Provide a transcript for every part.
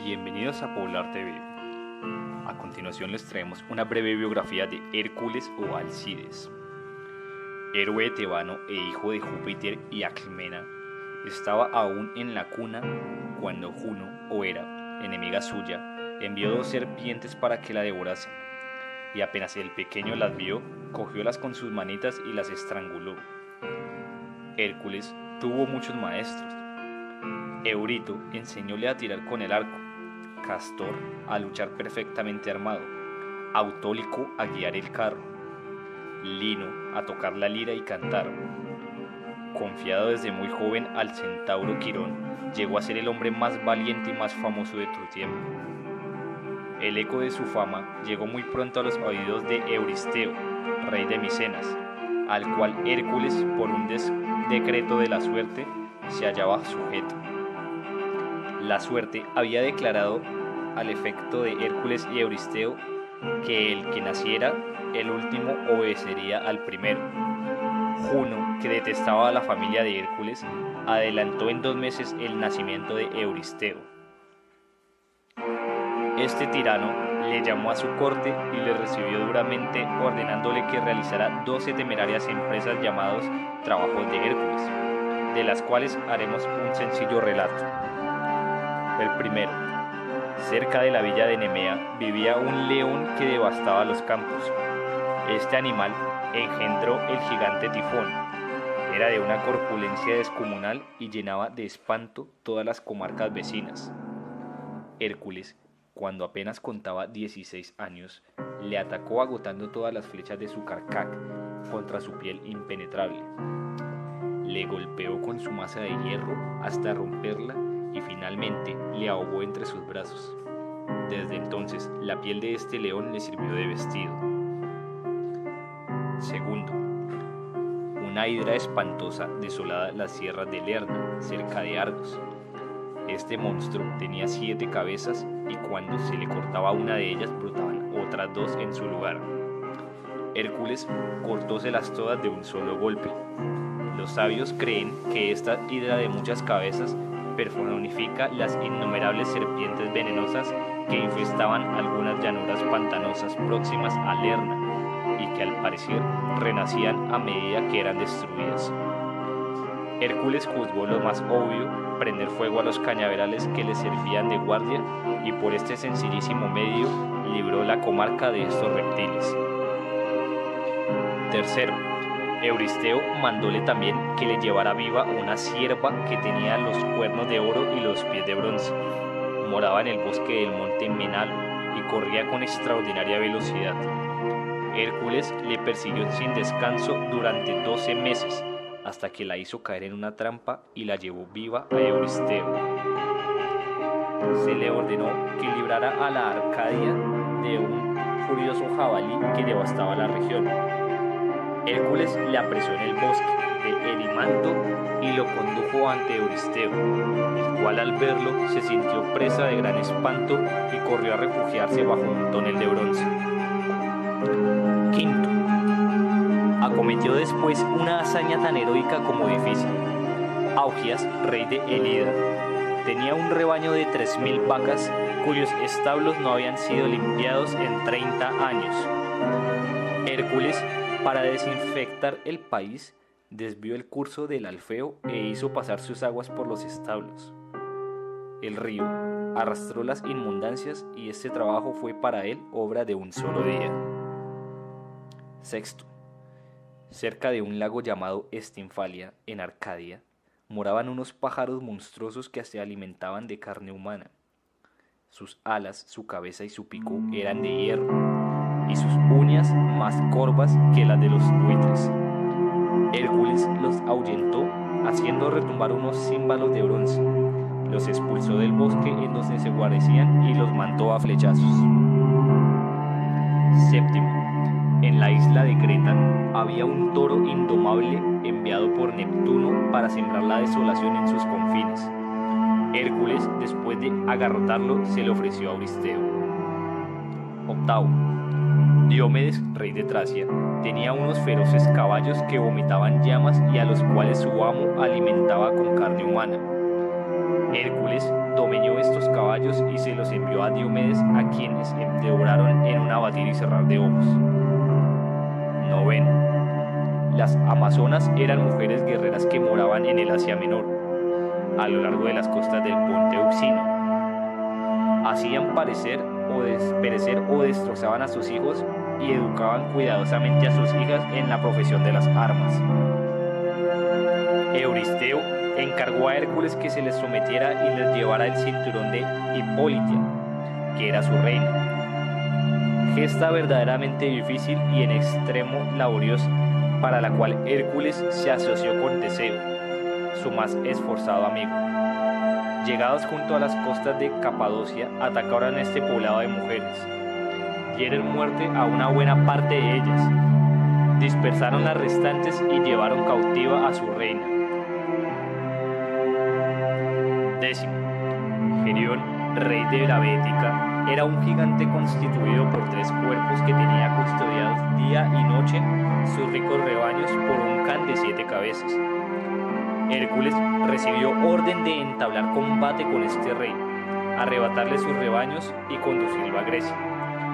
Bienvenidos a Poblar TV. A continuación les traemos una breve biografía de Hércules o Alcides. Héroe tebano e hijo de Júpiter y Alcmena, estaba aún en la cuna cuando Juno, o Hera, enemiga suya, envió 2 serpientes para que la devorasen, y apenas el pequeño las vio, cogiólas con sus manitas y las estranguló. Hércules tuvo muchos maestros. Eurito enseñóle a tirar con el arco, Castor a luchar perfectamente armado, Autólico a guiar el carro, Lino a tocar la lira y cantar. Confiado desde muy joven al centauro Quirón, llegó a ser el hombre más valiente y más famoso de tu tiempo. El eco de su fama llegó muy pronto a los oídos de Euristeo, rey de Micenas, al cual Hércules, por un decreto de la suerte, se hallaba sujeto. La suerte había declarado al efecto de Hércules y Euristeo que el que naciera el último obedecería al primero. Juno, que detestaba a la familia de Hércules, adelantó en 2 meses el nacimiento de Euristeo. Este tirano le llamó a su corte y le recibió duramente, ordenándole que realizara 12 temerarias empresas llamados trabajos de Hércules, de las cuales haremos un sencillo relato. El primero: cerca de la villa de Nemea vivía un león que devastaba los campos. Este animal engendró el gigante Tifón. Era de una corpulencia descomunal y llenaba de espanto todas las comarcas vecinas. Hércules, cuando apenas contaba 16 años, le atacó agotando todas las flechas de su carcaj contra su piel impenetrable. Le golpeó con su masa de hierro hasta romperla y finalmente le ahogó entre sus brazos. Desde entonces, la piel de este león le sirvió de vestido. Segundo, una hidra espantosa desolaba las sierras de Lerna, cerca de Argos. Este monstruo tenía 7 cabezas y cuando se le cortaba una de ellas brotaban otras 2 en su lugar. Hércules cortóselas todas de un solo golpe. Los sabios creen que esta hidra de muchas cabezas personifica las innumerables serpientes venenosas que infestaban algunas llanuras pantanosas próximas a Lerna y que al parecer renacían a medida que eran destruidas. Hércules juzgó lo más obvio prender fuego a los cañaverales que le servían de guardia y por este sencillísimo medio libró la comarca de estos reptiles. Tercero, Euristeo mandóle también que le llevara viva una cierva que tenía los cuernos de oro y los pies de bronce. Moraba en el bosque del monte Menalo y corría con extraordinaria velocidad. Hércules le persiguió sin descanso durante 12 meses, hasta que la hizo caer en una trampa y la llevó viva a Euristeo. Se le ordenó que librara a la Arcadia de un furioso jabalí que devastaba la región. Hércules le apresó en el bosque de Erimanto y lo condujo ante Euristeo, el cual al verlo se sintió presa de gran espanto y corrió a refugiarse bajo un tonel de bronce. Quinto, acometió después una hazaña tan heroica como difícil. Augias, rey de Elida, tenía un rebaño de 3000 vacas cuyos establos no habían sido limpiados en 30 años. Hércules, para desinfectar el país, desvió el curso del Alfeo e hizo pasar sus aguas por los establos. El río arrastró las inmundancias y este trabajo fue para él obra de un solo día. Sexto, cerca de un lago llamado Estinfalia, en Arcadia, moraban unos pájaros monstruosos que se alimentaban de carne humana. Sus alas, su cabeza y su pico eran de hierro, y sus uñas más corvas que las de los buitres. Hércules los ahuyentó, haciendo retumbar unos címbalos de bronce. Los expulsó del bosque en donde se guarecían y los mandó a flechazos. Séptimo, en la isla de Creta había un toro indomable enviado por Neptuno para sembrar la desolación en sus confines. Hércules, después de agarrotarlo, se le ofreció a Euristeo. Octavo, Diomedes, rey de Tracia, tenía unos feroces caballos que vomitaban llamas y a los cuales su amo alimentaba con carne humana. Hércules domeñó estos caballos y se los envió a Diomedes, a quienes devoraron en un abrir y cerrar de ojos. 9. Las amazonas eran mujeres guerreras que moraban en el Asia Menor, a lo largo de las costas del Ponto Euxino. Hacían perecer o destrozaban a sus hijos y educaban cuidadosamente a sus hijas en la profesión de las armas. Euristeo encargó a Hércules que se les sometiera y les llevara el cinturón de Hipólitia, que era su reina. Gesta verdaderamente difícil y en extremo laboriosa, para la cual Hércules se asoció con Teseo, su más esforzado amigo. Llegados junto a las costas de Capadocia, atacaron este poblado de mujeres. Dieron muerte a una buena parte de ellas. Dispersaron las restantes y llevaron cautiva a su reina. 10. Gerión, rey de la Bética, era un gigante constituido por 3 cuerpos que tenía custodiados día y noche sus ricos rebaños por un can de 7 cabezas. Hércules recibió orden de entablar combate con este rey, arrebatarle sus rebaños y conducirlo a Grecia.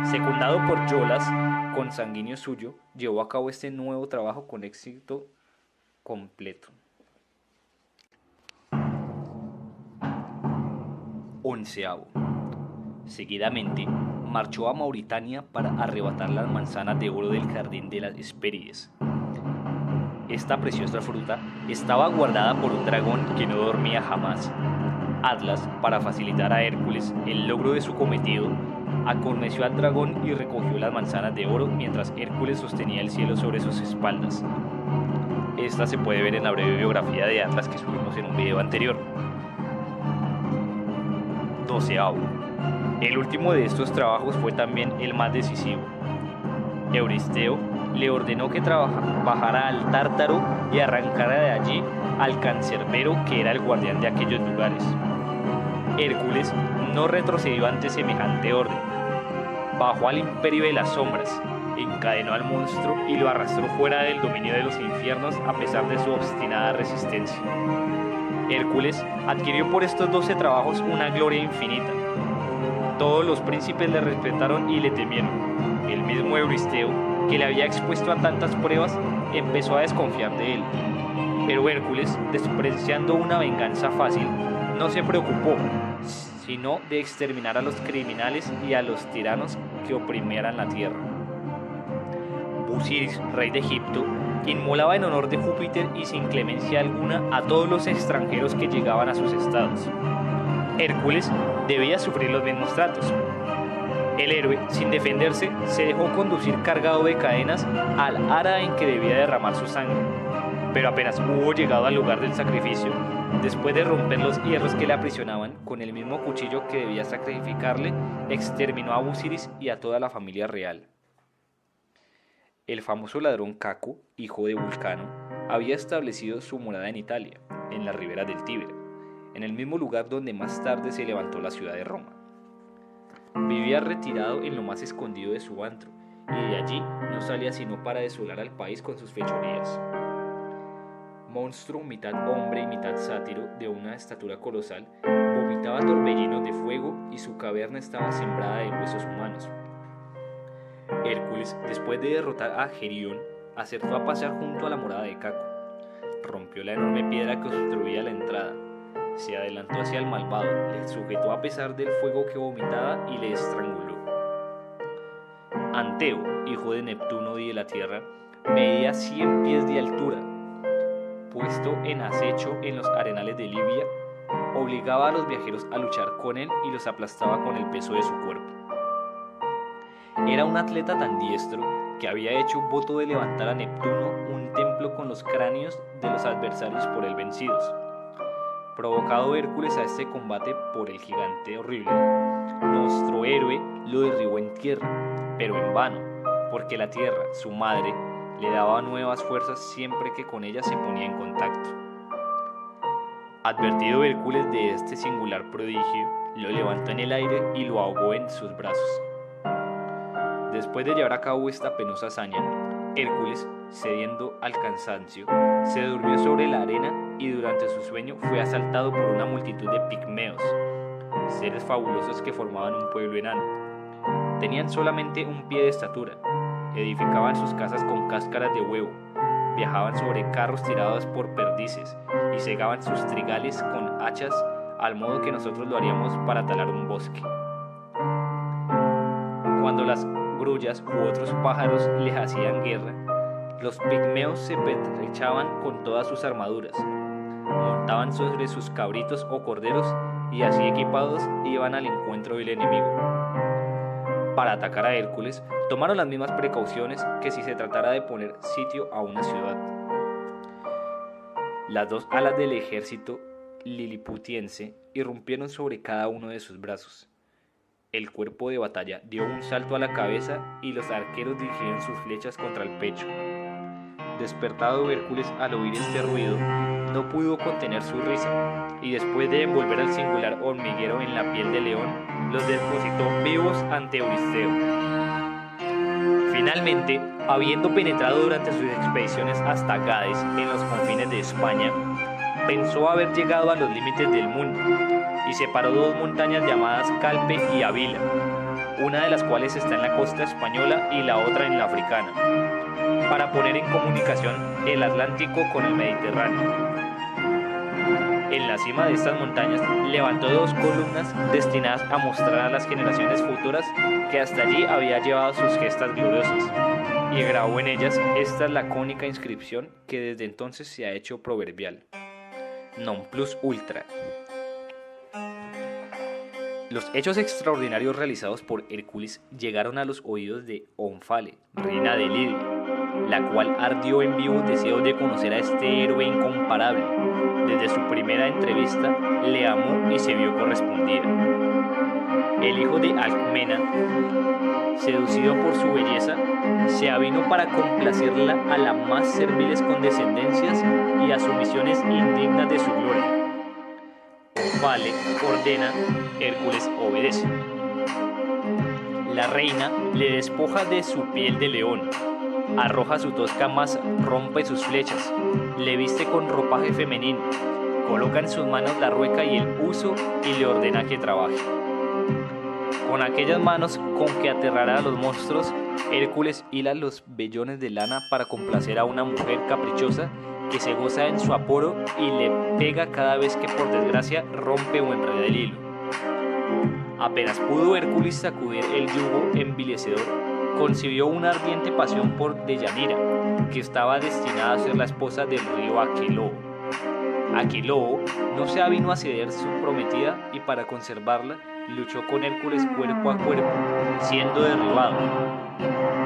Secundado por Yolas, consanguíneo suyo, llevó a cabo este nuevo trabajo con éxito completo. 11. Seguidamente, marchó a Mauritania para arrebatar las manzanas de oro del jardín de las Hespérides. Esta preciosa fruta estaba guardada por un dragón que no dormía jamás. Atlas, para facilitar a Hércules el logro de su cometido, acorneció al dragón y recogió las manzanas de oro mientras Hércules sostenía el cielo sobre sus espaldas. Esta se puede ver en la breve biografía de Atlas que subimos en un video anterior. 12. El último de estos trabajos fue también el más decisivo. Euristeo le ordenó que bajara al Tártaro y arrancara de allí al cancerbero, que era el guardián de aquellos lugares. Hércules no retrocedió ante semejante orden. Bajó al imperio de las sombras, encadenó al monstruo y lo arrastró fuera del dominio de los infiernos a pesar de su obstinada resistencia. Hércules adquirió por estos 12 trabajos una gloria infinita. Todos los príncipes le respetaron y le temieron. El mismo Euristeo, que le había expuesto a tantas pruebas, empezó a desconfiar de él. Pero Hércules, despreciando una venganza fácil, no se preocupó, sino de exterminar a los criminales y a los tiranos que oprimieran la tierra. Busiris, rey de Egipto, inmolaba en honor de Júpiter y sin clemencia alguna a todos los extranjeros que llegaban a sus estados. Hércules debía sufrir los mismos tratos. El héroe, sin defenderse, se dejó conducir cargado de cadenas al ara en que debía derramar su sangre. Pero apenas hubo llegado al lugar del sacrificio, después de romper los hierros que le aprisionaban, con el mismo cuchillo que debía sacrificarle, exterminó a Busiris y a toda la familia real. El famoso ladrón Caco, hijo de Vulcano, había establecido su morada en Italia, en la ribera del Tíber, en el mismo lugar donde más tarde se levantó la ciudad de Roma. Vivía retirado en lo más escondido de su antro, y de allí no salía sino para desolar al país con sus fechorías. Monstruo mitad hombre y mitad sátiro, de una estatura colosal, vomitaba torbellinos de fuego y su caverna estaba sembrada de huesos humanos. Hércules, después de derrotar a Gerión, acertó a pasar junto a la morada de Caco. Rompió la enorme piedra que obstruía la entrada. Se adelantó hacia el malvado, le sujetó a pesar del fuego que vomitaba y le estranguló. Anteo, hijo de Neptuno y de la tierra, medía 100 pies de altura. Puesto en acecho en los arenales de Libia, obligaba a los viajeros a luchar con él y los aplastaba con el peso de su cuerpo. Era un atleta tan diestro que había hecho un voto de levantar a Neptuno un templo con los cráneos de los adversarios por él vencidos. Provocado Hércules a este combate por el gigante horrible, nuestro héroe lo derribó en tierra, pero en vano, porque la tierra, su madre, le daba nuevas fuerzas siempre que con ella se ponía en contacto. Advertido Hércules de este singular prodigio, lo levantó en el aire y lo ahogó en sus brazos. Después de llevar a cabo esta penosa hazaña, Hércules, cediendo al cansancio, se durmió sobre la arena y durante su sueño fue asaltado por una multitud de pigmeos, seres fabulosos que formaban un pueblo enano. Tenían solamente un pie de estatura, edificaban sus casas con cáscaras de huevo, viajaban sobre carros tirados por perdices y segaban sus trigales con hachas al modo que nosotros lo haríamos para talar un bosque. Cuando las grullas u otros pájaros les hacían guerra, los pigmeos se pertrechaban con todas sus armaduras, montaban sobre sus cabritos o corderos y así equipados iban al encuentro del enemigo. Para atacar a Hércules, tomaron las mismas precauciones que si se tratara de poner sitio a una ciudad. Las dos alas del ejército liliputiense irrumpieron sobre cada uno de sus brazos. El cuerpo de batalla dio un salto a la cabeza y los arqueros dirigieron sus flechas contra el pecho. Despertado Hércules al oír este ruido, no pudo contener su risa, y después de envolver al singular hormiguero en la piel de león, los depositó vivos ante Euristeo. Finalmente, habiendo penetrado durante sus expediciones hasta Gades, en los confines de España, pensó haber llegado a los límites del mundo, y separó dos montañas llamadas Calpe y Avila, una de las cuales está en la costa española y la otra en la africana, para poner en comunicación el Atlántico con el Mediterráneo. En la cima de estas montañas levantó dos columnas destinadas a mostrar a las generaciones futuras que hasta allí había llevado sus gestas gloriosas, y grabó en ellas esta lacónica inscripción que desde entonces se ha hecho proverbial: Non plus ultra. Los hechos extraordinarios realizados por Hércules llegaron a los oídos de Ónfale, reina de Lidia, la cual ardió en vivo deseo de conocer a este héroe incomparable. Desde su primera entrevista le amó y se vio correspondida. El hijo de Alcmena, seducido por su belleza, se avinó para complacerla a las más serviles condescendencias y a sumisiones indignas de su gloria. Ónfale ordena, Hércules obedece. La reina le despoja de su piel de león, arroja su tosca masa, rompe sus flechas, le viste con ropaje femenino, coloca en sus manos la rueca y el huso y le ordena que trabaje. Con aquellas manos con que aterrará a los monstruos, Hércules hila los vellones de lana para complacer a una mujer caprichosa que se goza en su aporo y le pega cada vez que por desgracia rompe o enreda el hilo. Apenas pudo Hércules sacudir el yugo envilecedor, concibió una ardiente pasión por Deyanira, que estaba destinada a ser la esposa del río Aqueloo. Aqueloo no se avino a ceder su prometida y para conservarla luchó con Hércules cuerpo a cuerpo, siendo derribado.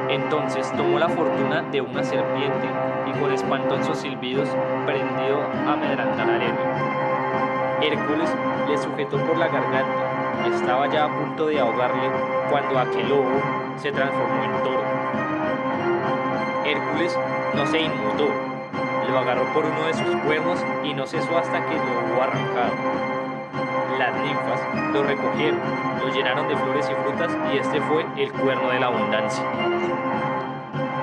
Entonces tomó la fortuna de una serpiente y con espantosos silbidos prendió a amedrentar al héroe. Hércules le sujetó por la garganta, estaba ya a punto de ahogarle cuando Aqueloo se transformó en toro. Hércules no se inmutó, lo agarró por uno de sus cuernos y no cesó hasta que lo hubo arrancado. Las ninfas lo recogieron, lo llenaron de flores y frutas y este fue el cuerno de la abundancia.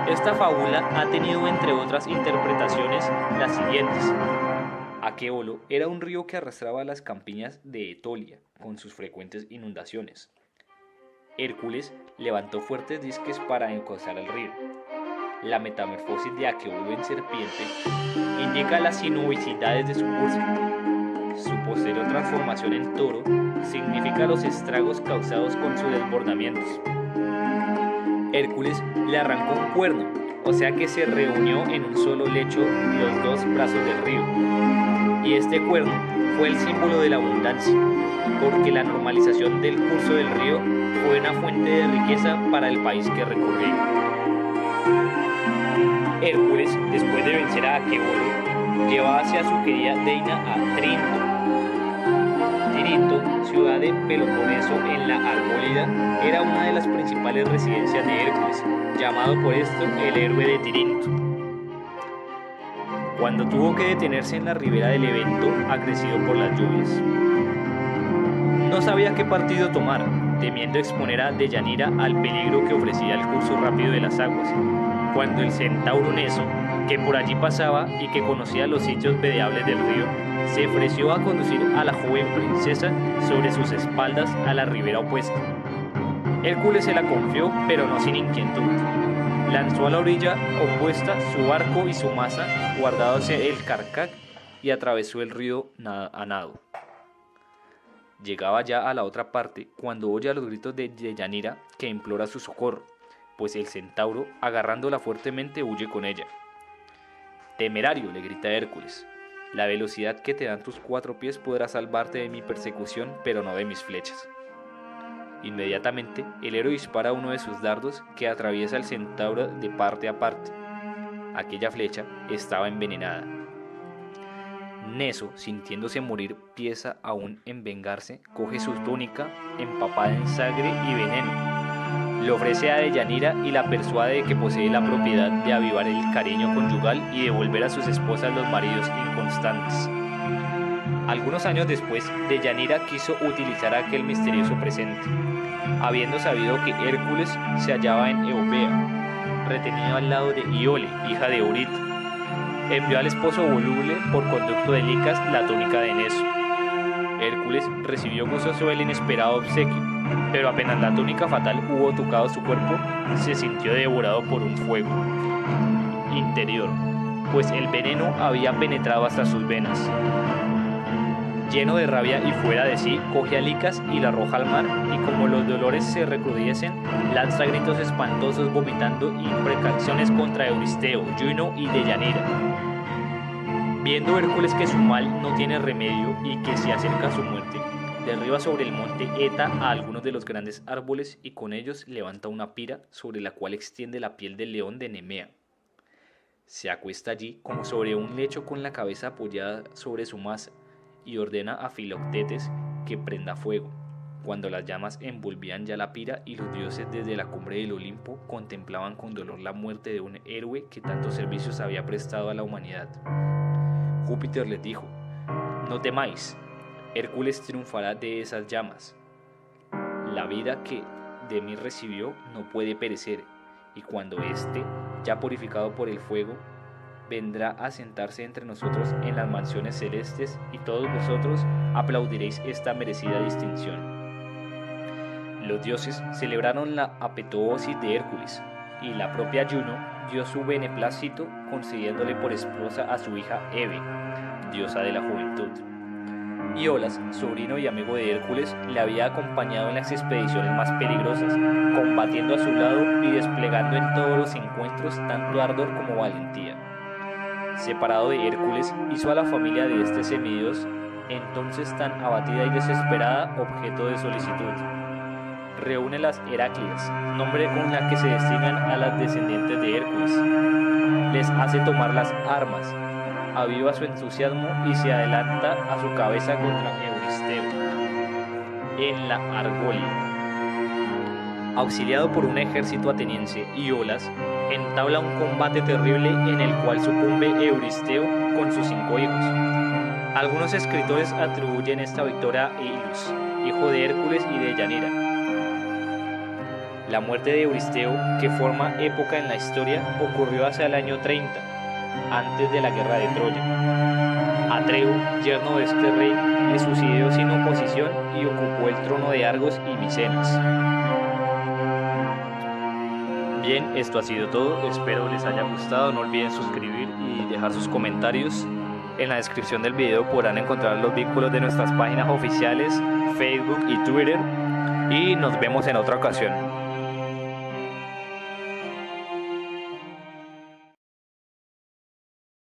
Esta fábula ha tenido entre otras interpretaciones las siguientes. Aqueolo era un río que arrastraba las campiñas de Etolia con sus frecuentes inundaciones. Hércules levantó fuertes diques para encauzar el río. La metamorfosis de Aqueolo en serpiente indica las sinuosidades de su curso. Su posterior transformación en toro significa los estragos causados con sus desbordamientos. Hércules le arrancó un cuerno, o sea que se reunió en un solo lecho los dos brazos del río. Y este cuerno fue el símbolo de la abundancia, porque la normalización del curso del río fue una fuente de riqueza para el país que recorría. Hércules, después de vencer a Aqueolo, llevaba hacia su querida Deina a Trinto. Tirinto, ciudad de Peloponeso en la Argólida, era una de las principales residencias de Hércules, llamado por esto el héroe de Tirinto. Cuando tuvo que detenerse en la ribera del evento, acrecido por las lluvias, no sabía qué partido tomar, temiendo exponer a Deyanira al peligro que ofrecía el curso rápido de las aguas, cuando el centauro Neso, que por allí pasaba y que conocía los sitios vereables del río, se ofreció a conducir a la joven princesa sobre sus espaldas a la ribera opuesta. Hércules se la confió, pero no sin inquietud. Lanzó a la orilla opuesta su arco y su maza, guardados el carcac, y atravesó el río a nado. Llegaba ya a la otra parte cuando oye los gritos de Deyanira, que implora su socorro, pues el centauro, agarrándola fuertemente, huye con ella. «Temerario», le grita Hércules, «la velocidad que te dan tus 4 pies podrá salvarte de mi persecución, pero no de mis flechas». Inmediatamente, el héroe dispara uno de sus dardos que atraviesa al centauro de parte a parte. Aquella flecha estaba envenenada. Neso, sintiéndose morir, piensa aún en vengarse, coge su túnica empapada en sangre y veneno. Le ofrece a Deyanira y la persuade de que posee la propiedad de avivar el cariño conyugal y devolver a sus esposas los maridos inconstantes. Algunos años después, Deyanira quiso utilizar aquel misterioso presente, habiendo sabido que Hércules se hallaba en Eubea, retenido al lado de Iole, hija de Eurito. Envió al esposo voluble por conducto de Licas la túnica de Neso. Hércules recibió gozoso el inesperado obsequio, pero apenas la túnica fatal hubo tocado su cuerpo, se sintió devorado por un fuego interior, pues el veneno había penetrado hasta sus venas. Lleno de rabia y fuera de sí, coge a Licas y la arroja al mar, y como los dolores se recrudecen, lanza gritos espantosos vomitando imprecaciones contra Euristeo, Juno y Deyanira. Viendo Hércules que su mal no tiene remedio y que se acerca a su muerte, derriba sobre el monte Eta a algunos de los grandes árboles y con ellos levanta una pira sobre la cual extiende la piel del león de Nemea. Se acuesta allí como sobre un lecho con la cabeza apoyada sobre su masa, y ordena a Filoctetes que prenda fuego, cuando las llamas envolvían ya la pira y los dioses desde la cumbre del Olimpo contemplaban con dolor la muerte de un héroe que tantos servicios había prestado a la humanidad. Júpiter les dijo: «No temáis, Hércules triunfará de esas llamas. La vida que de mí recibió no puede perecer, y cuando éste, ya purificado por el fuego, vendrá a sentarse entre nosotros en las mansiones celestes, y todos vosotros aplaudiréis esta merecida distinción». Los dioses celebraron la apeteosis de Hércules, y la propia Juno dio su beneplácito concediéndole por esposa a su hija Hebe, diosa de la juventud. Iolas, sobrino y amigo de Hércules, le había acompañado en las expediciones más peligrosas, combatiendo a su lado y desplegando en todos los encuentros tanto ardor como valentía. Separado de Hércules, hizo a la familia de este semidios, entonces tan abatida y desesperada, objeto de solicitud. Reúne las Heráclidas, nombre con la que se designan a las descendientes de Hércules. Les hace tomar las armas, aviva su entusiasmo y se adelanta a su cabeza contra Euristeo en la Argolia. Auxiliado por un ejército ateniense, Iolas entabla un combate terrible en el cual sucumbe Euristeo con sus 5 hijos. Algunos escritores atribuyen esta victoria a Ilus, hijo de Hércules y de Deyanira. La muerte de Euristeo, que forma época en la historia, ocurrió hacia el año 30, antes de la guerra de Troya. Atreo, yerno de este rey, le sucedió sin oposición y ocupó el trono de Argos y Micenas. Bien, esto ha sido todo, espero les haya gustado, no olviden suscribir y dejar sus comentarios. En la descripción del video podrán encontrar los vínculos de nuestras páginas oficiales, Facebook y Twitter, y nos vemos en otra ocasión.